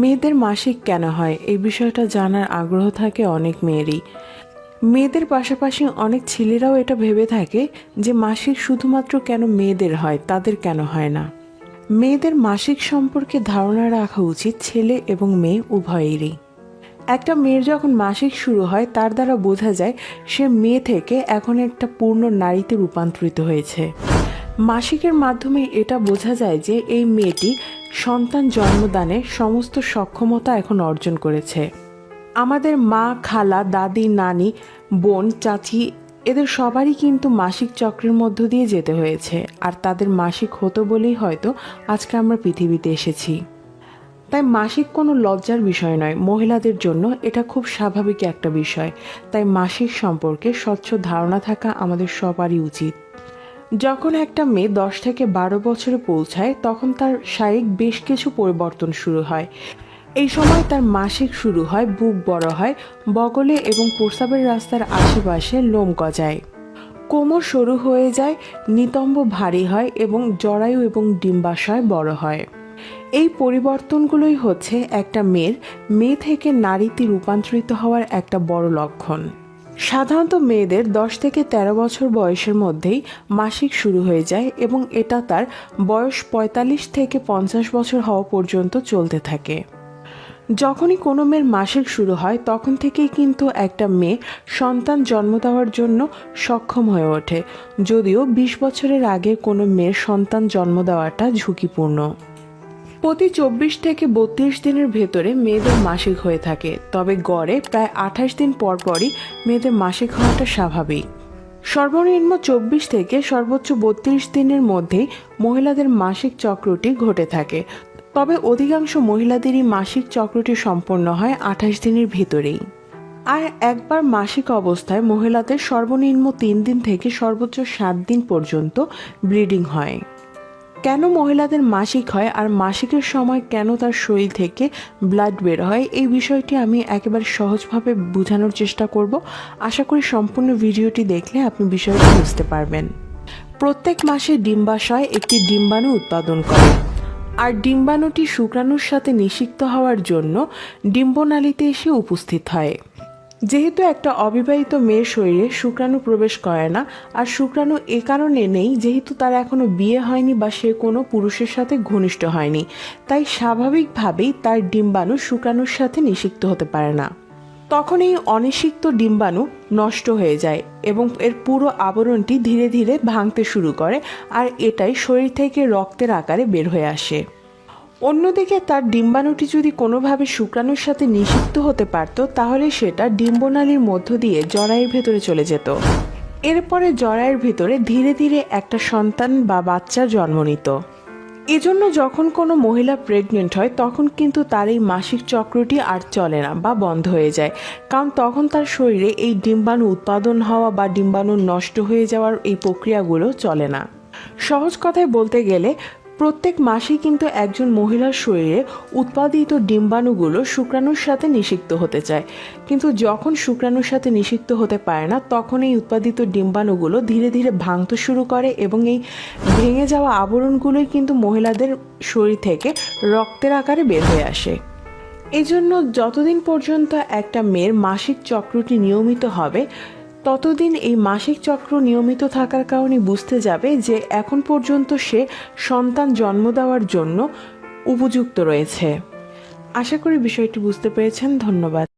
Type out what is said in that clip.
মেয়েদের মাসিক কেন হয় এই বিষয়টা জানার আগ্রহ থাকে অনেক মেয়েরই। মেয়েদের পাশাপাশি অনেক ছেলেরাও এটা ভেবে থাকে যে মাসিক শুধুমাত্র কেন মেয়েদের হয়, তাদের কেন হয় না। মেয়েদের মাসিক সম্পর্কে ধারণা রাখা উচিত ছেলে এবং মেয়ে উভয়েরই। একটা মেয়ের যখন মাসিক শুরু হয় তার দ্বারা বোঝা যায় সে মেয়ে থেকে এখন একটা পূর্ণ নারীতে রূপান্তরিত হয়েছে। মাসিকের মাধ্যমে এটা বোঝা যায় যে এই মেয়েটি সন্তান জন্মদানে সমস্ত সক্ষমতা এখন অর্জন করেছে। আমাদের মা, খালা, দাদি, নানি, বোন, চাচি এদের সবারই কিন্তু মাসিক চক্রের মধ্য দিয়ে যেতে হয়েছে, আর তাদের মাসিক হতো বলেই হয়তো আজকে আমরা পৃথিবীতে এসেছি। তাই মাসিক কোনো লজ্জার বিষয় নয়, মহিলাদের জন্য এটা খুব স্বাভাবিক একটা বিষয়। তাই মাসিক সম্পর্কে স্বচ্ছ ধারণা থাকা আমাদের সবারই উচিত। যখন একটা মেয়ে 10 থেকে 12 বছরে পৌঁছায় তখন তার শারীরিক বেশ কিছু পরিবর্তন শুরু হয়। এই সময় তার মাসিক শুরু হয়, বুক বড় হয়, বগলে এবং প্রস্রাবের রাস্তার আশেপাশে লোম গজায়, কোমর সরু হয়ে যায়, নিতম্ব ভারী হয় এবং জরায়ু এবং ডিম্বাশয় বড় হয়। এই পরিবর্তনগুলোই হচ্ছে একটা মেয়ের মেয়ে থেকে নারীতে রূপান্তরিত হওয়ার একটা বড় লক্ষণ। সাধারণত মেয়েদের 10 থেকে 13 বছর বয়সের মধ্যেই মাসিক শুরু হয়ে যায় এবং এটা তার বয়স 45 থেকে 50 বছর হওয়া পর্যন্ত চলতে থাকে। যখনই কোনো মেয়ের মাসিক শুরু হয় তখন থেকেই কিন্তু একটা মেয়ে সন্তান জন্ম দেওয়ার জন্য সক্ষম হয়ে ওঠে, যদিও 20 বছরের আগে কোনো মেয়ের সন্তান জন্ম দেওয়াটা ঝুঁকিপূর্ণ। প্রতি 24 থেকে 32 দিনের ভেতরে মেয়েদের মাসিক হয়ে থাকে, তবে গড়ে প্রায় 28 দিন পরপরই মেয়েদের মাসিক হওয়াটা স্বাভাবিক। সর্বনিম্ন 24 থেকে সর্বোচ্চ 32 দিনের মধ্যেই মহিলাদের মাসিক চক্রটি ঘটে থাকে, তবে অধিকাংশ মহিলাদেরই মাসিক চক্রটি সম্পন্ন হয় 28 দিনের ভিতরেই। আর একবার মাসিক অবস্থায় মহিলাদের সর্বনিম্ন 3 দিন থেকে সর্বোচ্চ 7 দিন পর্যন্ত ব্লিডিং হয়। কেন মহিলাদের মাসিক হয় আর মাসিকের সময় কেন তার শরীর থেকে ব্লাড বের হয় এই বিষয়টি আমি একেবারে সহজভাবে বোঝানোর চেষ্টা করব। আশা করি সম্পূর্ণ ভিডিওটি দেখলে আপনি বিষয়টি বুঝতে পারবেন। প্রত্যেক মাসে ডিম্বাশয় একটি ডিম্বাণু উৎপাদন করে, আর ডিম্বাণুটি শুক্রাণুর সাথে নিষিক্ত হওয়ার জন্য ডিম্বনালীতে এসে উপস্থিত হয়। যেহেতু একটা অবিবাহিত মেয়ের শরীরে শুক্রাণু প্রবেশ করে না, আর শুক্রাণু এ কারণে নেই যেহেতু তার এখনো বিয়ে হয়নি বা সে কোনো পুরুষের সাথে ঘনিষ্ঠ হয়নি, তাই স্বাভাবিকভাবেই তার ডিম্বাণু শুক্রাণুর সাথে নিষিক্ত হতে পারে না। তখন এই অনিষিক্ত ডিম্বাণু নষ্ট হয়ে যায় এবং এর পুরো আবরণটি ধীরে ধীরে ভাঙতে শুরু করে, আর এটাই শরীর থেকে রক্তের আকারে বের হয়ে আসে। অন্যদিকে তার ডিম্বাণুটি যদি কোনোভাবে শুক্রাণুর সাথে নিষিক্ত হতে পারত তাহলে সেটা ডিম্বনালীর মধ্য দিয়ে জরায়ুর ভেতরে চলে যেত। এরপরে জরায়ুর ভেতরে ধীরে ধীরে একটা সন্তান বা বাচ্চার জন্ম নিত। এজন্য যখন কোনো মহিলা প্রেগনেন্ট হয় তখন কিন্তু তার এই মাসিক চক্রটি আর চলে না বা বন্ধ হয়ে যায়, কারণ তখন তার শরীরে এই ডিম্বাণু উৎপাদন হওয়া বা ডিম্বাণু নষ্ট হয়ে যাওয়ার এই প্রক্রিয়াগুলো চলে না। সহজ কথায় বলতে গেলে প্রত্যেক মাসেই কিন্তু একজন মহিলার শরীরে উৎপাদিত ডিম্বাণুগুলো শুক্রাণুর সাথে নিষিক্ত হতে চায়, কিন্তু যখন শুক্রাণুর সাথে নিষিক্ত হতে পারে না তখন এই উৎপাদিত ডিম্বাণুগুলো ধীরে ধীরে ভাঙতে শুরু করে এবং এই ভেঙে যাওয়া আবরণগুলোই কিন্তু মহিলাদের শরীর থেকে রক্তের আকারে বের হয়ে আসে। এজন্য যতদিন পর্যন্ত একটা মেয়ের মাসিক চক্রটি নিয়মিত হবে ততদিন এই মাসিক চক্র নিয়মিত থাকার কারণে বুঝতে যাবে যে এখন পর্যন্ত সে সন্তান জন্ম দেওয়ার জন্য উপযুক্ত রয়েছে। আশা করি বিষয়টি বুঝতে পেরেছেন। ধন্যবাদ।